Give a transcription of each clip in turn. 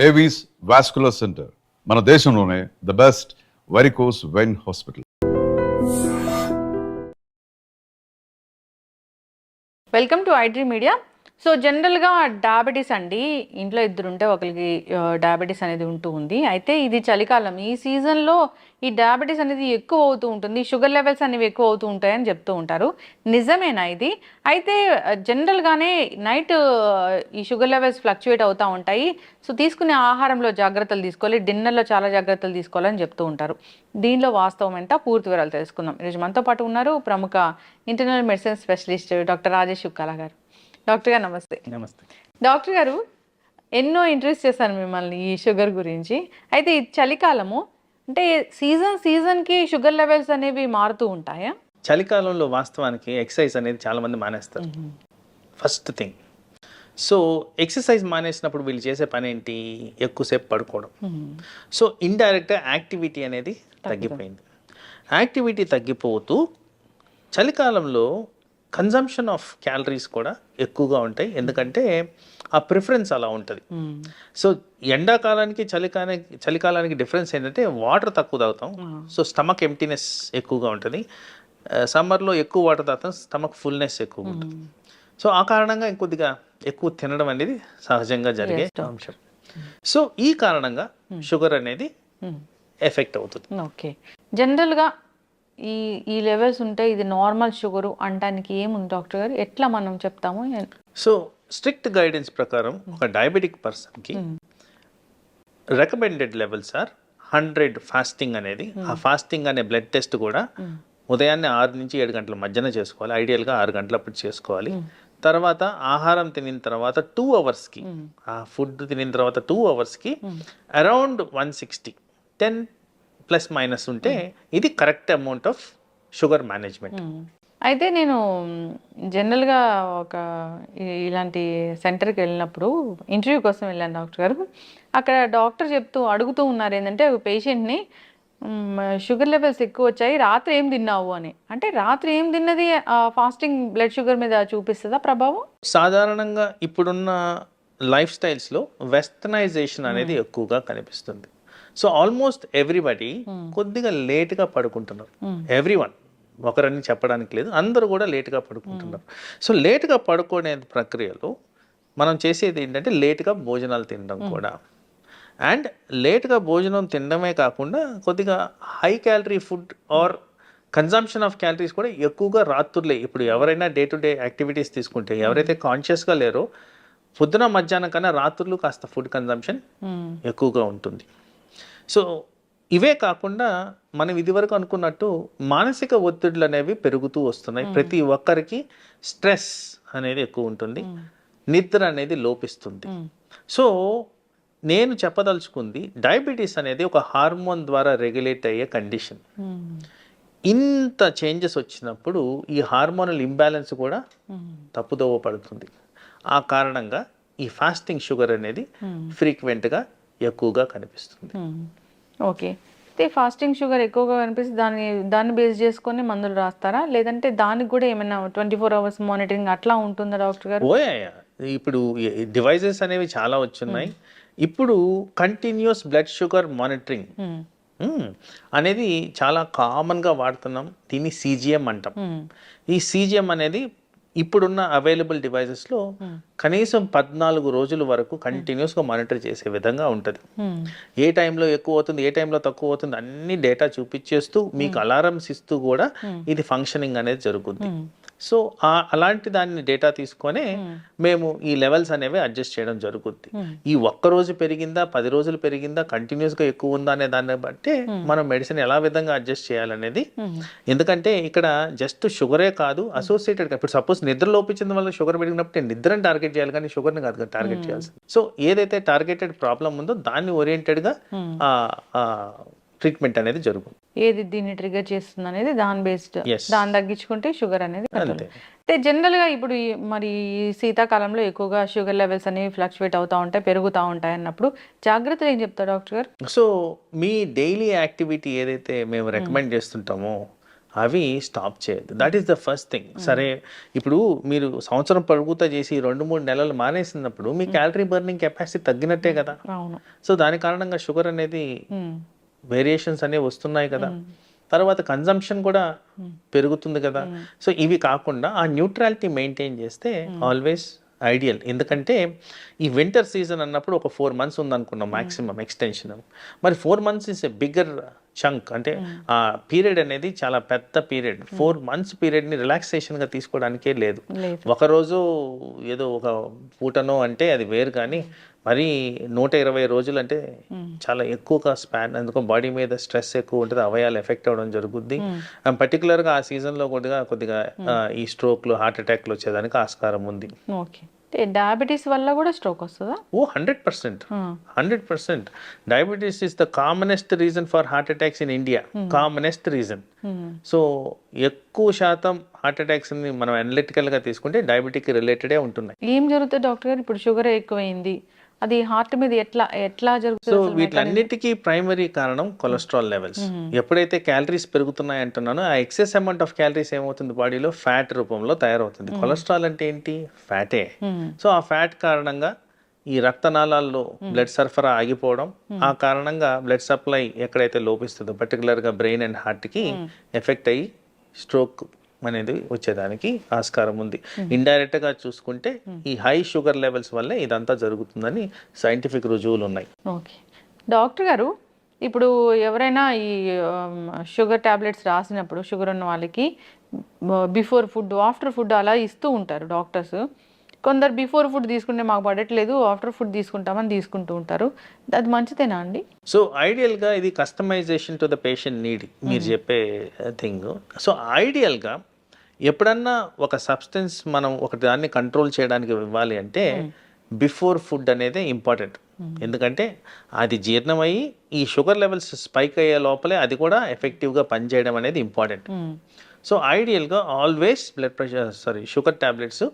Avis vascular centre మన దేశంలోనే the best varicose vein hospital. Welcome to iDream media. So జనరల్గా diabetes అండి, ఇంట్లో ఇద్దరు ఉంటే ఒకరికి డయాబెటీస్ అనేది ఉంటూ ఉంది. అయితే ఇది చలికాలం, ఈ సీజన్లో ఈ డయాబెటీస్ అనేది ఎక్కువ అవుతూ ఉంటుంది, షుగర్ లెవెల్స్ అనేవి ఎక్కువ అవుతూ ఉంటాయని చెప్తూ ఉంటారు. నిజమేనా ఇది? అయితే జనరల్గానే నైట్ ఈ షుగర్ లెవెల్స్ ఫ్లక్చుయేట్ అవుతూ ఉంటాయి. సో తీసుకునే ఆహారంలో జాగ్రత్తలు తీసుకోవాలి, డిన్నర్లో చాలా జాగ్రత్తలు తీసుకోవాలని చెప్తూ ఉంటారు. దీనిలో వాస్తవం ఎంత, పూర్తి వివరాలు తెలుసుకుందాం. ఈరోజు మనతో పాటు ఉన్నారు ప్రముఖ internal medicine specialist doctor Rajesh Chukkala garu. Doctor గారు నమస్తే. నమస్తే డాక్టర్ గారు, ఎన్నో ఇంట్రెస్ట్ చేశాను మిమ్మల్ని ఈ షుగర్ గురించి. అయితే ఈ చలికాలము అంటే సీజన్కి షుగర్ లెవెల్స్ అనేవి మారుతూ ఉంటాయా? చలికాలంలో వాస్తవానికి ఎక్సర్సైజ్ అనేది చాలా మంది మానేస్తారు. ఫస్ట్ థింగ్, సో ఎక్సర్సైజ్ మానేసినప్పుడు వీళ్ళు చేసే పని ఏంటి? ఎక్కువసేపు పడుకోవడం. సో ఇండైరెక్ట్గా యాక్టివిటీ అనేది తగ్గిపోయింది. యాక్టివిటీ తగ్గిపోతూ చలికాలంలో కన్జంప్షన్ ఆఫ్ క్యాలరీస్ కూడా ఎక్కువగా ఉంటాయి, ఎందుకంటే ఆ ప్రిఫరెన్స్ అలా ఉంటుంది. సో ఎండాకాలానికి చలికాలానికి డిఫరెన్స్ ఏంటంటే వాటర్ తక్కువ తాగుతాం, సో స్టమక్ ఎంప్టీనెస్ ఎక్కువగా ఉంటుంది. సమ్మర్లో ఎక్కువ వాటర్ తాగుతాం, స్టమక్ ఫుల్నెస్ ఎక్కువ ఉంటుంది. సో ఆ కారణంగా ఇంకొద్దిగా ఎక్కువ తినడం అనేది సహజంగా జరిగే అంశం. సో ఈ కారణంగా షుగర్ అనేది ఎఫెక్ట్ అవుతుంది. ఓకే, జనరల్గా ఈ లెవెల్స్ ఉంటే ఇది నార్మల్ షుగరు అనడానికి ఏముంది డాక్టర్ గారు? ఎట్లా మనం చెప్తాము? సో స్ట్రిక్ట్ గైడెన్స్ ప్రకారం ఒక డయాబెటిక్ పర్సన్కి రికమెండెడ్ లెవెల్స్ ఆర్ 100 ఫాస్టింగ్ అనేది. ఆ ఫాస్టింగ్ అనే బ్లడ్ టెస్ట్ కూడా ఉదయాన్నే 6 నుంచి 7 గంటల మధ్యన చేసుకోవాలి, ఐడియల్గా 6 గంటలప్పుడు చేసుకోవాలి. తర్వాత ఆహారం తినిన తర్వాత 2 అవర్స్కి, ఆ ఫుడ్ తినిన తర్వాత 2 అవర్స్కి అరౌండ్ 160, 10± ఉంటే ఇది correct amount of sugar management. అయితే నేను జనరల్గా ఒక ఇలాంటి సెంటర్కి వెళ్ళినప్పుడు ఇంటర్వ్యూ కోసం వెళ్ళాను డాక్టర్ గారు. అక్కడ డాక్టర్ అడుగుతూ ఉన్నారు ఏంటంటే పేషెంట్ని, షుగర్ లెవెల్స్ ఎక్కువ వచ్చాయి, రాత్రి ఏం తిన్నావు అని. అంటే రాత్రి ఏం తిన్నది ఫాస్టింగ్ బ్లడ్ షుగర్ మీద చూపిస్తుందా ప్రభావం? సాధారణంగా ఇప్పుడున్న లైఫ్ స్టైల్స్లో వెస్టర్నైజేషన్ అనేది ఎక్కువగా కనిపిస్తుంది. సో ఆల్మోస్ట్ ఎవ్రీబడి కొద్దిగా లేట్గా పడుకుంటున్నారు. ఎవ్రీవన్, ఒకరని చెప్పడానికి లేదు, అందరూ కూడా లేట్గా పడుకుంటున్నారు. సో లేట్గా పడుకునే ప్రక్రియలో మనం చేసేది ఏంటంటే లేట్గా భోజనాలు తినడం కూడా. అండ్ లేట్గా భోజనం తినడమే కాకుండా కొద్దిగా high calorie food or consumption of calories కూడా ఎక్కువగా రాత్రులే. ఇప్పుడు ఎవరైనా డే టు డే యాక్టివిటీస్ తీసుకుంటే, ఎవరైతే కాన్షియస్గా లేరో పొద్దున మధ్యాహ్నం కన్నా రాత్రులు కాస్త ఫుడ్ కన్జంప్షన్ ఎక్కువగా ఉంటుంది. సో ఇవే కాకుండా మనం ఇదివరకు అనుకున్నట్టు మానసిక ఒత్తిడులు అనేవి పెరుగుతూ వస్తున్నాయి. ప్రతి ఒక్కరికి స్ట్రెస్ అనేది ఎక్కువ ఉంటుంది, నిద్ర అనేది లోపిస్తుంది. సో నేను చెప్పదలుచుకుంది, డయాబెటీస్ అనేది ఒక హార్మోన్ ద్వారా రెగ్యులేట్ అయ్యే కండిషన్. ఇంత చేంజెస్ వచ్చినప్పుడు ఈ హార్మోనల్ ఇంబ్యాలెన్స్ కూడా తప్పుదోవ పడుతుంది. ఆ కారణంగా ఈ ఫాస్టింగ్ షుగర్ అనేది ఫ్రీక్వెంట్గా ఎక్కువగా కనిపిస్తుంది. ఓకే, అయితే ఫాస్టింగ్ షుగర్ ఎక్కువగా కనిపిస్తే దాన్ని బేస్ చేసుకొని మందులు రాస్తారా, లేదంటే దానికి కూడా ఏమైనా 24 hours మానిటరింగ్ అట్లా ఉంటుందా డాక్టర్ గారు? ఇప్పుడు డివైజెస్ అనేవి చాలా వచ్చున్నాయి. ఇప్పుడు కంటిన్యూస్ బ్లడ్ షుగర్ మానిటరింగ్ అనేది చాలా కామన్గా వాడుతున్నాం. దీన్ని CGM అంటాం. ఈ CGM అనేది ఇప్పుడున్న అవైలబుల్ డివైజెస్లో కనీసం 14 రోజుల వరకు కంటిన్యూస్గా మానిటర్ చేసే విధంగా ఉంటుంది. ఏ టైంలో ఎక్కువ అవుతుంది, ఏ టైంలో తక్కువ అవుతుంది అన్ని డేటా చూపించేస్తూ మీకు అలారమ్స్ ఇస్తూ కూడా ఇది ఫంక్షనింగ్ అనేది జరుగుతుంది. సో అలాంటి దాన్ని డేటా తీసుకొని మేము ఈ లెవెల్స్ అనేవి అడ్జస్ట్ చేయడం జరుగుతుంది. ఈ ఒక్కరోజు పెరిగిందా, 10 రోజులు పెరిగిందా, కంటిన్యూస్గా ఎక్కువ ఉందా అనే దాన్ని బట్టి మనం మెడిసిన్ ఎలా విధంగా అడ్జస్ట్ చేయాలనేది. ఎందుకంటే ఇక్కడ జస్ట్ షుగరే కాదు, అసోసియేటెడ్. ఇప్పుడు సపోజ్ నిద్ర లోపించిన వల్ల షుగర్ పెరిగినప్పుడు నిద్రని టార్గెట్ చేయాలి, కానీ షుగర్ని కాదు టార్గెట్ చేయాల్సింది. సో ఏదైతే టార్గెటెడ్ ప్రాబ్లం ఉందో దాన్ని ఓరియంటెడ్గా ట్రీట్మెంట్ అనేది జరుగుతుంది. ఏది దీన్ని ట్రిగర్ చేస్తుంది అనేది దాని బేస్డ్, దాన్ని తగ్గించుకుంటే షుగర్ అనేది అంటే జనరల్గా ఇప్పుడు మరి శీతాకాలంలో ఎక్కువగా షుగర్ లెవెల్స్ అనేవి ఫ్లక్చువేట్ అవుతూ ఉంటాయి, పెరుగుతూ ఉంటాయి అన్నప్పుడు జాగ్రత్తలు ఏం చెప్తారు డాక్టర్ గారు? సో మీ డైలీ యాక్టివిటీ ఏదైతే మేము రికమెండ్ చేస్తుంటామో అవి స్టాప్ చేయదు. That is the first thing. సరే, ఇప్పుడు మీరు సంవత్సరం పరుగుతా చేసి 2-3 నెలలు మానేసినప్పుడు మీ క్యాలరీ బర్నింగ్ కెపాసిటీ తగ్గినట్టే కదా. అవును. సో దాని కారణంగా షుగర్ అనేది వేరియేషన్స్ అనేవి వస్తున్నాయి కదా. తర్వాత కన్జంప్షన్ కూడా పెరుగుతుంది కదా. సో ఇవి కాకుండా ఆ న్యూట్రాలిటీ మెయింటైన్ చేస్తే ఆల్వేస్ ఐడియల్. ఎందుకంటే ఈ వింటర్ సీజన్ అన్నప్పుడు ఒక 4 months ఉందనుకున్నాం మ్యాక్సిమం ఎక్స్టెన్షన్. మరి 4 months is a bigger chunk. అంటే ఆ పీరియడ్ అనేది చాలా పెద్ద పీరియడ్. 4 months పీరియడ్ని రిలాక్సేషన్గా తీసుకోవడానికే లేదు. ఒకరోజు ఏదో ఒక పూటనో అంటే అది వేరు, కానీ మరి 120 రోజులు అంటే చాలా ఎక్కువగా స్పాన్. అందుకో బాడీ మీద స్ట్రెస్ ఎక్కువ ఉంటుంది, అవయాలు ఎఫెక్ట్ అవ్వడం జరుగుద్ది. పర్టికులర్గా ఆ సీజన్లో కొద్దిగా ఈ స్ట్రోక్లు, హార్ట్ అటాక్లు వచ్చేదానికి ఆస్కారం ఉంది. ఓకే. డయాబెటీస్ వల్ల కూడా స్ట్రోక్ వస్తుందా? ఓ 100%. Diabetes is the commonest reason for heart attacks in India. Commonest reason. So ఎక్కువ శాతం హార్ట్ అటాక్స్ ని మనం అనలిటికల్గా తీసుకుంటే డయాబెటిక్ రిలేటెడే ఉంటున్నాయి. ఏం జరుగుతుంది డాక్టర్ గారు? ఇప్పుడు షుగర్ ఎక్కువైంది, అది హార్ట్ మీద ఎట్లా జరుగుతుంది? సో వీటన్నిటికీ ప్రైమరీ కారణం కొలెస్ట్రాల్ లెవెల్స్. ఎప్పుడైతే క్యాలరీస్ పెరుగుతున్నాయి అంటున్నానో ఆ ఎక్సెస్ అమౌంట్ ఆఫ్ క్యాలరీస్ ఏమవుతుంది, బాడీలో ఫ్యాట్ రూపంలో తయారవుతుంది. కొలెస్ట్రాల్ అంటే ఏంటి? ఫ్యాటే. సో ఆ ఫ్యాట్ కారణంగా ఈ రక్తనాళాల్లో బ్లడ్ సరఫరా ఆగిపోవడం, ఆ కారణంగా బ్లడ్ సప్లై ఎక్కడైతే లోపిస్తుందో పర్టికులర్గా బ్రెయిన్ అండ్ హార్ట్కి ఎఫెక్ట్ అయ్యి స్ట్రోక్ అనేది వచ్చేదానికి ఆస్కారం ఉంది. ఇండైరెక్ట్ గా చూసుకుంటే ఈ హై షుగర్ లెవెల్స్ వల్లే ఇదంతా జరుగుతుందని సైంటిఫిక్ రుజువులు ఉన్నాయి. ఓకే డాక్టర్ గారు, ఇప్పుడు ఎవరైనా ఈ షుగర్ టాబ్లెట్స్ రాసినప్పుడు షుగర్ ఉన్న వాళ్ళకి బిఫోర్ ఫుడ్, ఆఫ్టర్ ఫుడ్ అలా ఇస్తూ ఉంటారు డాక్టర్స్. కొందరు బిఫోర్ ఫుడ్ తీసుకుంటే మాకు పడట్లేదు, ఆఫ్టర్ ఫుడ్ తీసుకుంటామని తీసుకుంటూ ఉంటారు. అది మంచిదేనా అండి? సో ఐడియల్గా ఇది customization to the patient need మీరు చెప్పే థింగ్. సో ఐడియల్గా ఎప్పుడన్నా ఒక సబ్స్టెన్స్ మనం ఒక దాన్ని కంట్రోల్ చేయడానికి ఇవ్వాలి అంటే బిఫోర్ ఫుడ్ అనేది ఇంపార్టెంట్. ఎందుకంటే అది జీర్ణమయ్యి ఈ షుగర్ లెవెల్స్ స్పైక్ అయ్యే లోపలే అది కూడా ఎఫెక్టివ్గా పనిచేయడం అనేది ఇంపార్టెంట్. సో ఐడియల్గా always sugar tablets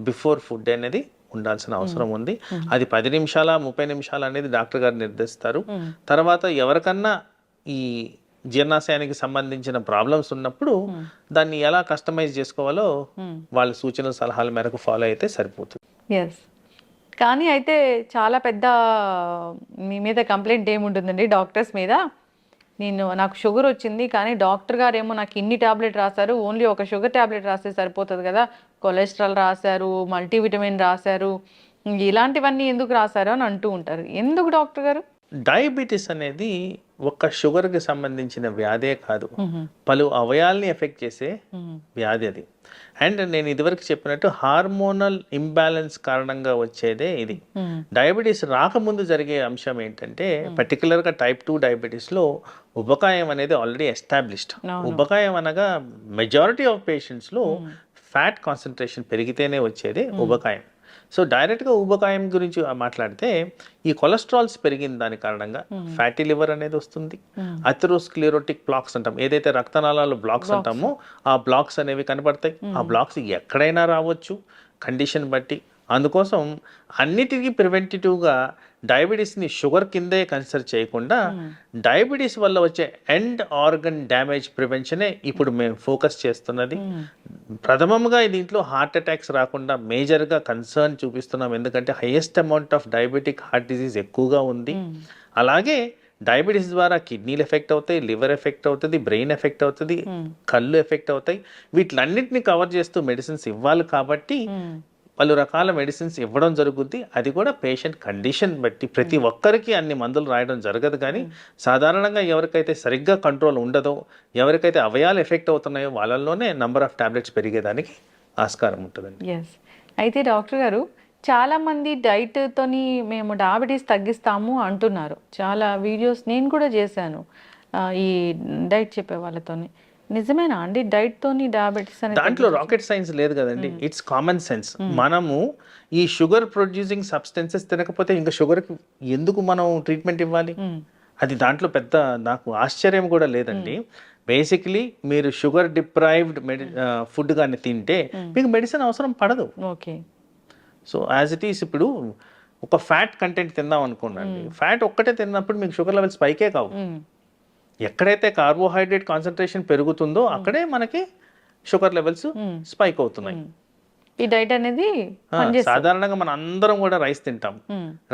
before food అనేది ఉండాల్సిన అవసరం ఉంది. అది 10 నిమిషాల 30 నిమిషాలు అనేది డాక్టర్ గారు నిర్దేశిస్తారు. తర్వాత ఎవరికన్నా ఈ జీర్ణాశయానికి సంబంధించిన ప్రాబ్లమ్స్ ఉన్నప్పుడు దాన్ని ఎలా కస్టమైజ్ చేసుకోవాలో వాళ్ళ సూచనల సలహాల మేరకు ఫాలో అయితే సరిపోతుంది. ఎస్. కానీ అయితే చాలా పెద్ద మీ మీద కంప్లైంట్ ఏముంటుందండి డాక్టర్స్ మీద, నాకు షుగర్ వచ్చింది కానీ డాక్టర్ గారు ఏమో నాకు ఇన్ని టాబ్లెట్ రాశారు, ఓన్లీ ఒక షుగర్ టాబ్లెట్ రాస్తే సరిపోతుంది కదా, కొలెస్ట్రాల్ రాశారు, మల్టీవిటమిన్ రాశారు, ఇలాంటివన్నీ ఎందుకు రాశారు అని అంటూ ఉంటారు. ఎందుకు డాక్టర్ గారు? డయాబెటీస్ అనేది ఒక్క షుగర్కి సంబంధించిన వ్యాధే కాదు, పలు అవయాల్ని ఎఫెక్ట్ చేసే వ్యాధి అది. అండ్ నేను ఇదివరకు చెప్పినట్టు హార్మోనల్ ఇంబ్యాలెన్స్ కారణంగా వచ్చేదే ఇది. డయాబెటీస్ రాకముందు జరిగే అంశం ఏంటంటే పర్టికులర్గా టైప్ 2 డయాబెటీస్లో ఉబకాయం అనేది ఆల్రెడీ ఎస్టాబ్లిష్డ్. ఉబకాయం అనగా మెజారిటీ ఆఫ్ పేషెంట్స్లో ఫ్యాట్ కాన్సన్ట్రేషన్ పెరిగితేనే వచ్చేదే ఉబకాయం. సో డైరెక్ట్గా ఊబకాయం గురించి మాట్లాడితే ఈ కొలెస్ట్రాల్స్ పెరిగిన దాని కారణంగా ఫ్యాటీ లివర్ అనేది వస్తుంది. అథెరోస్క్లెరోటిక్ బ్లాక్స్ అంటాం, ఏదైతే రక్తనాళాలు బ్లాక్స్ అంటామో ఆ బ్లాక్స్ అనేవి కనబడతాయి. ఆ బ్లాక్స్ ఎక్కడైనా రావచ్చు కండిషన్ బట్టి. అందుకోసం అన్నిటికీ ప్రివెంటివ్గా డయాబెటీస్ని షుగర్ కిందే కన్సిడర్ చేయకుండా డయాబెటీస్ వల్ల వచ్చే ఎండ్ ఆర్గన్ డ్యామేజ్ ప్రివెన్షనే ఇప్పుడు మేము ఫోకస్ చేస్తున్నది. ప్రథమంగా దీంట్లో హార్ట్ అటాక్స్ రాకుండా మేజర్గా కన్సర్న్ చూపిస్తున్నాం, ఎందుకంటే highest amount of diabetic heart disease ఎక్కువగా ఉంది. అలాగే డయాబెటీస్ ద్వారా కిడ్నీలు ఎఫెక్ట్ అవుతాయి, లివర్ ఎఫెక్ట్ అవుతుంది, బ్రెయిన్ ఎఫెక్ట్ అవుతుంది, కళ్ళు ఎఫెక్ట్ అవుతాయి. వీటిలన్నింటినీ కవర్ చేస్తూ మెడిసిన్స్ ఇవ్వాలి కాబట్టి పలు రకాల మెడిసిన్స్ ఇవ్వడం జరుగుద్ది. అది కూడా పేషెంట్ కండిషన్ బట్టి. ప్రతి ఒక్కరికి అన్ని మందులు రాయడం జరగదు, కానీ సాధారణంగా ఎవరికైతే సరిగ్గా కంట్రోల్ ఉండదో, ఎవరికైతే అవయాలు ఎఫెక్ట్ అవుతున్నాయో వాళ్ళల్లోనే నంబర్ ఆఫ్ టాబ్లెట్స్ పెరిగేదానికి ఆస్కారం ఉంటుందండి. ఎస్. అయితే డాక్టర్ గారు, చాలామంది డైట్తోని మేము డయాబెటీస్ తగ్గిస్తాము అంటున్నారు. చాలా వీడియోస్ నేను కూడా చేశాను ఈ డైట్ చెప్పే వాళ్ళతోని. నిజమేనా అండి డైట్ తోని డయాబెటిస్ అనేది? దాంట్లో రాకెట్ సైన్స్ లేదు కదండి, ఇట్స్ కామన్ సెన్స్. మనము ఈ షుగర్ ప్రొడ్యూసింగ్ సబ్స్టెన్సెస్ తినకపోతే ఇంకా షుగర్కి ఎందుకు మనం ట్రీట్మెంట్ ఇవ్వాలి? అది దాంట్లో పెద్ద నాకు ఆశ్చర్యం కూడా లేదండి. బేసిక్లీ మీరు షుగర్ డిప్రైవ్డ్ ఫుడ్ కానీ తింటే మీకు మెడిసిన్ అవసరం పడదు. Okay. So as it is ఇప్పుడు ఒక ఫ్యాట్ కంటెంట్ తిందాం అనుకోండి, ఫ్యాట్ ఒక్కటే తిన్నప్పుడు మీకు షుగర్ లెవెల్స్ పైకే కావు. ఎక్కడైతే కార్బోహైడ్రేట్ కాన్సన్ట్రేషన్ పెరుగుతుందో అక్కడే మనకి షుగర్ లెవెల్స్ స్పైక్ అవుతున్నాయి. ఈ డైట్ అనేది సాధారణంగా మన అందరం కూడా రైస్ తింటాం.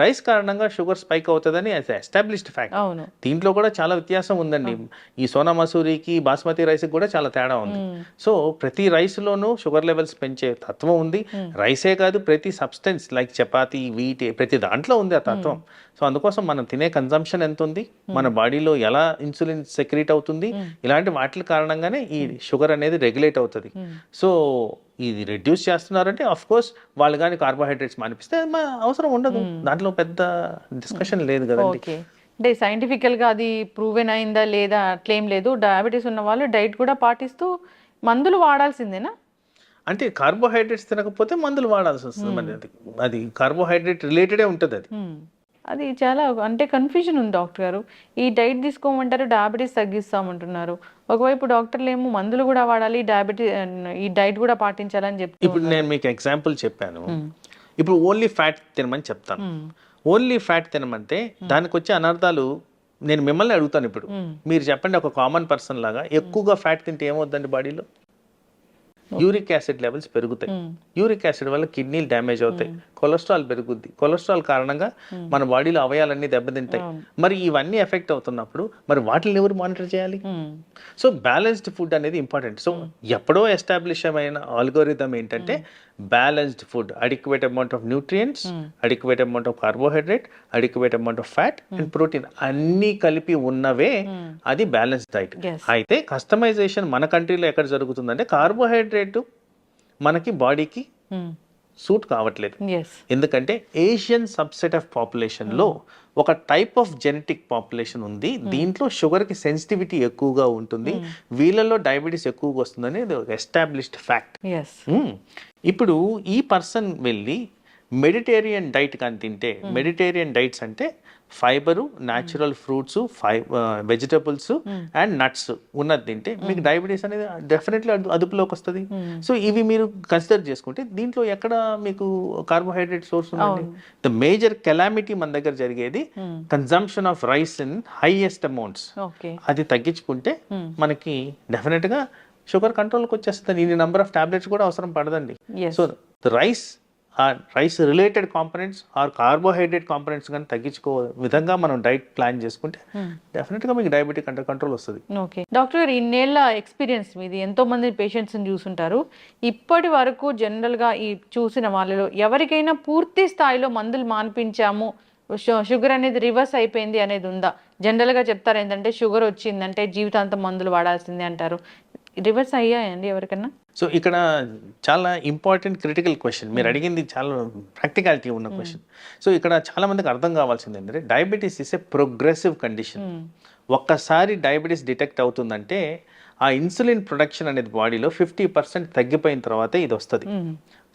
రైస్ కారణంగా షుగర్ స్పైక్ అవుతుందని ఎస్టాబ్లిష్డ్ ఫ్యాక్ట్. అవును. దీంట్లో కూడా చాలా వ్యత్యాసం ఉందండి. ఈ సోనా మసూరికి బాస్మతి రైస్ కూడా చాలా తేడా ఉంది. సో ప్రతి రైస్ లోనూ షుగర్ లెవెల్స్ పెంచే తత్వం ఉంది. రైసే కాదు, ప్రతి సబ్స్టెన్స్ లైక్ చపాతి, వీట్, ప్రతి దాంట్లో ఉంది ఆ తత్వం. సో అందుకోసం మనం తినే కన్జంప్షన్ ఎంత ఉంది, మన బాడీలో ఎలా ఇన్సులిన్ సెక్రీట్ అవుతుంది, ఇలాంటి వాటి కారణంగానే ఈ షుగర్ అనేది రెగ్యులేట్ అవుతుంది. సో ఇది రెడ్యూస్ చేస్తున్నారంటే ఆఫ్ కోర్స్ వాళ్ళు కానీ కార్బోహైడ్రేట్స్ మానిపిస్తే అవసరం ఉండదు, దాంట్లో పెద్ద డిస్కషన్ లేదు కదండి. ఓకే, అంటే సైంటిఫికల్ గా అది ప్రూవెన్ అయిందా లేదా అట్లేం లేదు. డయాబెటీస్ ఉన్న వాళ్ళు డైట్ కూడా పాటిస్తూ మందులు వాడాల్సిందేనా? అంటే కార్బోహైడ్రేట్స్ తినకపోతే మందులు వాడాల్సి వస్తుంది. మరి అది కార్బోహైడ్రేట్ రిలేటెడే ఉంటుంది. అది చాలా అంటే కన్ఫ్యూజన్ ఉంది డాక్టర్ గారు. ఈ డైట్ తీసుకోమంటారు, డయాబెటీస్ తగ్గిస్తామంటున్నారు. ఒకవైపు డాక్టర్లు ఏమో మందులు కూడా వాడాలి, ఈ డైట్ కూడా పాటించాలని చెప్తారు. ఇప్పుడు నేను మీకు ఎగ్జాంపుల్ చెప్పాను. ఇప్పుడు ఓన్లీ ఫ్యాట్ తినమని చెప్తాను. ఓన్లీ ఫ్యాట్ తినమంటే దానికి వచ్చే అనర్థాలు నేను మిమ్మల్ని అడుగుతాను. ఇప్పుడు మీరు చెప్పండి, ఒక కామన్ పర్సన్ లాగా ఎక్కువగా ఫ్యాట్ తింటే ఏమవుద్దండి బాడీలో? యూరిక్ యాసిడ్ లెవెల్స్ పెరుగుతాయి. యూరిక్ యాసిడ్ వల్ల కిడ్నీలు డ్యామేజ్ అవుతాయి, కొలెస్ట్రాల్ పెరుగుద్ది. కొలెస్ట్రాల్ కారణంగా మన బాడీలో అవయాలన్నీ దెబ్బతింటాయి. మరి ఇవన్నీ ఎఫెక్ట్ అవుతున్నప్పుడు మరి వాటిని ఎవరు మానిటర్ చేయాలి? సో బ్యాలెన్స్డ్ ఫుడ్ అనేది ఇంపార్టెంట్. సో ఎప్పుడో ఎస్టాబ్లిష్ అయిన ఆల్గోరిథం ఏంటంటే balanced food, adequate amount of nutrients, adequate amount of carbohydrate, adequate amount of fat and protein అన్నీ కలిపి ఉన్నవే అది బ్యాలెన్స్డ్ డైట్. అయితే కస్టమైజేషన్ మన కంట్రీలో ఎక్కడ జరుగుతుందంటే కార్బోహైడ్రేట్ మనకి బాడీకి సూట్ కావట్లేదు. ఎందుకంటే ఏషియన్ సబ్సెట్ ఆఫ్ పాపులేషన్ లో ఒక టైప్ ఆఫ్ జెనెటిక్ పాపులేషన్ ఉంది, దీంట్లో షుగర్ కి సెన్సిటివిటీ ఎక్కువగా ఉంటుంది, వీళ్ళలో డయాబెటీస్ ఎక్కువగా వస్తుందని ఎస్టాబ్లిష్డ్ ఫ్యాక్ట్. ఇప్పుడు ఈ పర్సన్ వెళ్ళి మెడిటేరియన్ డైట్ కానీ తింటే, మెడిటేరియన్ డైట్స్ అంటే fibre, natural fruits, vegetables and nuts ఉన్నది తింటే మీకు డయాబెటీస్ అనేది డెఫినెట్లీ అదుపులోకి వస్తుంది. సో ఇవి మీరు కన్సిడర్ చేసుకుంటే దీంట్లో ఎక్కడ మీకు కార్బోహైడ్రేట్ సోర్స్ ఉందండి? ద మేజర్ కెలామిటీ మన దగ్గర జరిగేది consumption of rice in highest amounts. అది తగ్గించుకుంటే మనకి డెఫినెట్ గా షుగర్ కంట్రోల్కి వచ్చేస్తుంది. ఇన్ని నెంబర్ ఆఫ్ టాబ్లెట్స్ కూడా అవసరం పడదండి. So rice related components or carbohydrate components కానీ తగ్గించుకో విధంగా మనం డైట్ ప్లాన్ చేసుకుంటే డెఫినెట్గా మీకు డయాబెటిక్ అండర్ కంట్రోల్ వస్తుంది. ఓకే డాక్టర్ గారు, ఇన్నేళ్ళ ఎక్స్పీరియన్స్ మీది, ఎంతో మంది పేషెంట్స్ని చూసుంటారు. ఇప్పటి వరకు జనరల్గా ఈ చూసిన వాళ్ళలో ఎవరికైనా పూర్తి స్థాయిలో మందులు మాన్పించాము, షుగర్ అనేది రివర్స్ అయిపోయింది అనేది ఉందా? జనరల్గా చెప్తారు ఏంటంటే షుగర్ వచ్చిందంటే జీవితాంతం మందులు వాడాల్సిందే అంటారు. రివర్స్ అయ్యాయండి ఎవరికన్నా? సో ఇక్కడ చాలా ఇంపార్టెంట్ క్రిటికల్ క్వశ్చన్ మీరు అడిగింది, చాలా ప్రాక్టికాలిటీ ఉన్న క్వశ్చన్. సో ఇక్కడ చాలా మందికి అర్థం కావాల్సింది ఏంటంటే diabetes is a progressive condition. ఒక్కసారి డయాబెటీస్ డిటెక్ట్ అవుతుందంటే ఆ ఇన్సులిన్ ప్రొడక్షన్ అనేది బాడీలో 50% తగ్గిపోయిన తర్వాతే ఇది వస్తుంది.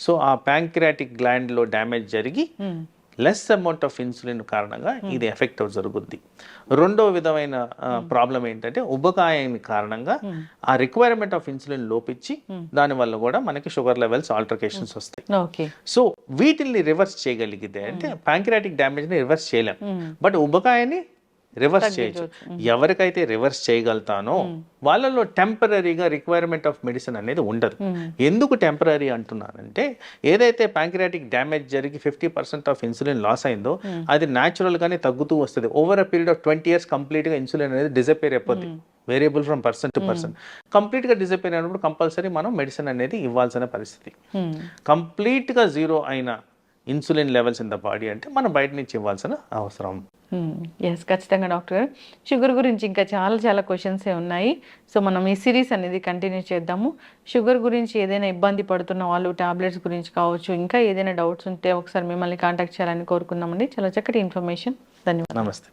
సో ఆ ప్యాంక్రియాటిక్ గ్లాండ్లో డ్యామేజ్ జరిగి లెస్ అమౌంట్ ఆఫ్ ఇన్సులిన్ కారణంగా ఇది ఎఫెక్ట్ జరుగుద్ది. రెండో విధమైన ప్రాబ్లం ఏంటంటే ఉబకాయం కారణంగా ఆ రిక్వైర్మెంట్ ఆఫ్ ఇన్సులిన్ లోపించి దానివల్ల కూడా మనకి షుగర్ లెవెల్స్ ఆల్టరేషన్స్ వస్తాయి. సో వీటిని రివర్స్ చేయగలిగితే అంటే ప్యాంక్రియాటిక్ డ్యామేజ్ ని రివర్స్ చేయలేం, బట్ ఉబకాయాన్ని రివర్స్ చేయొచ్చు. ఎవరికైతే రివర్స్ చేయగలుగుతానో వాళ్ళలో టెంపరీగా రిక్వైర్మెంట్ ఆఫ్ మెడిసిన్ అనేది ఉండదు. ఎందుకు టెంపరీ అంటున్నానంటే ఏదైతే ప్యాంక్రియాటిక్ డ్యామేజ్ జరిగి 50% ఆఫ్ ఇన్సులిన్ లాస్ అయిందో అది న్యాచురల్ గానే తగ్గుతూ వస్తుంది. Over a period of 20 years complete గా ఇన్సులిన్ అనేది డిసపేర్ అయిపోతుంది. Variable from person to person. Complete గా డిసపేర్ అయినప్పుడు కంపల్సరీ మనం మెడిసిన్ అనేది ఇవ్వాల్సిన పరిస్థితి. కంప్లీట్ గా జీరో అయిన insulin levels in the body అంటే మనం బయట నుంచి ఇవ్వాల్సిన అవసరం. ఎస్, ఖచ్చితంగా డాక్టర్ గారు. షుగర్ గురించి ఇంకా చాలా క్వశ్చన్సే ఉన్నాయి. సో మనం ఈ సిరీస్ అనేది కంటిన్యూ చేద్దాము. షుగర్ గురించి ఏదైనా ఇబ్బంది పడుతున్న వాళ్ళు, టాబ్లెట్స్ గురించి కావచ్చు, ఇంకా ఏదైనా డౌట్స్ ఉంటే ఒకసారి మిమ్మల్ని కాంటాక్ట్ చేయాలని కోరుకున్నామండి. చాలా చక్కటి ఇన్ఫర్మేషన్. ధన్యవాదాలు. నమస్తే.